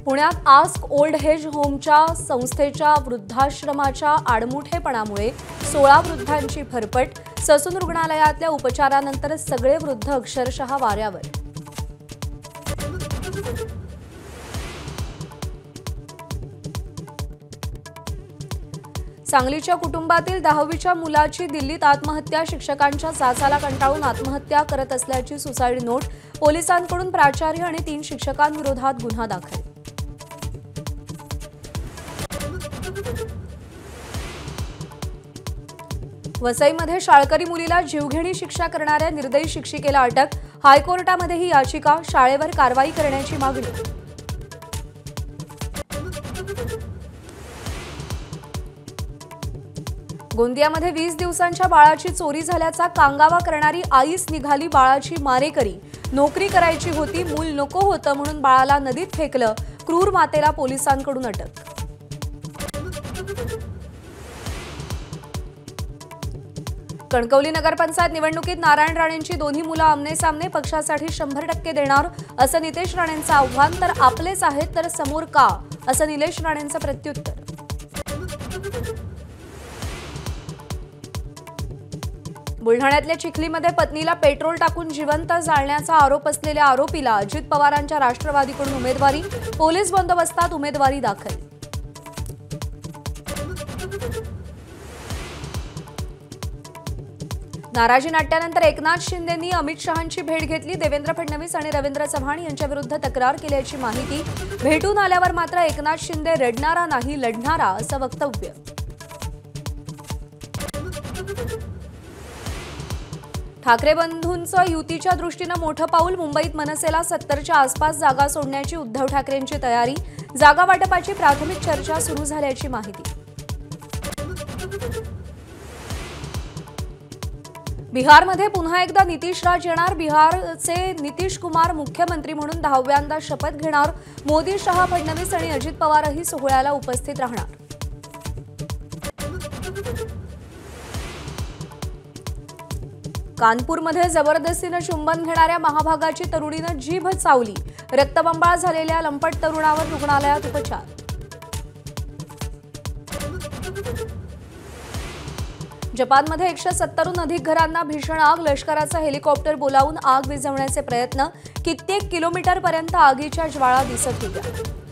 पुण्यात ask old age होमच्या संस्थेच्या वृद्धाश्रमाच्या आडमुठेपणामुळे 16 वृद्धांची भरपट। Sassoon रुग्णालयातल्या उपचारानंतर सगळे वृद्ध अक्षरशः वाऱ्यावर। सांगलीच्या कुटुंबातील 10वीच्या मुलाची दिल्लीत आत्महत्या। शिक्षकांच्या जाचाला कंटाळून आत्महत्या करत असल्याची सुसाईड नोट। पोलिसांकडून प्राचार्य आणि 3 शिक्षकांविरोधात गुन्हा दाखल। वसईमध्ये शाळकरी मुलीला जीवघेणी शिक्षा करणाऱ्या निर्दयी शिक्षिकेला अटक। हायकोर्टामध्ये ही याचिका। शाळेवर कारवाई करण्याची मागणी। गोंदियामध्ये 20 दिवसांच्या बाळाची चोरी झाल्याचा कांगावा करणारी आईच निघाली बाळाची मारेकरी। नोकरी करायची होती, मूल नको होतं म्हणून बाळाला नदीत फेकलं। क्रूर मातेला पोलिसांकडून अटक। कणकवली नगरपंचायत निवडणुकीत नारायण राणेंची दोन्ही मुलं आमने-सामने। पक्षासाठी 100% देणार असं नितेश राणेंचं आव्हान। तर आपलेच आहेत तर समोर का, असं निलेश राणेंचं प्रत्युत्तर। बुलढाण्यातल्या चिखलीमध्ये पत्नीला पेट्रोल टाकून जिवंत जाळण्याचा आरोप असलेल्या आरोपीला अजित पवारांच्या राष्ट्रवादीकडून उमेदवारी। पोलीस बंदोबस्तात उमेदवारी दाखल। नाराजी नाट्यानंतर एकनाथ शिंदेंनी अमित शहांची भेट घेतली। देवेंद्र फडणवीस आणि रवींद्र चव्हाण यांच्याविरुद्ध तक्रार केल्याची माहिती। भेटून आल्यावर मात्र एकनाथ शिंदे रडणारा नाही लढणारा असं वक्तव्य। ठाकरे बंधूंचं युतीच्या दृष्टीनं मोठं पाऊल। मुंबईत मनसेला 70च्या आसपास जागा सोडण्याची उद्धव ठाकरेंची तयारी। जागा वाटपाची प्राथमिक चर्चा सुरू झाल्याची माहिती। बिहारमध्ये पुन्हा एकदा नितीश राज येणार। बिहारचे नितीश कुमार मुख्यमंत्री म्हणून 10व्यांदा शपथ घेणार। मोदी, शहा, फडणवीस आणि अजित पवारही सोहळ्याला उपस्थित राहणार। कानपूरमध्ये जबरदस्तीनं चुंबन घेणाऱ्या महाभागाची तरुणीनं जीभ चावली। रक्तबंबाळ झालेल्या लंपट तरुणावर रुग्णालयात उपचार। जपानमध्ये 170हून अधिक घरांना भीषण आग। लष्कराचं हेलिकॉप्टर बोलावून आग विझवण्याचे प्रयत्न। कित्येक किलोमीटरपर्यंत आगीच्या ज्वाळा दिसत होत्या।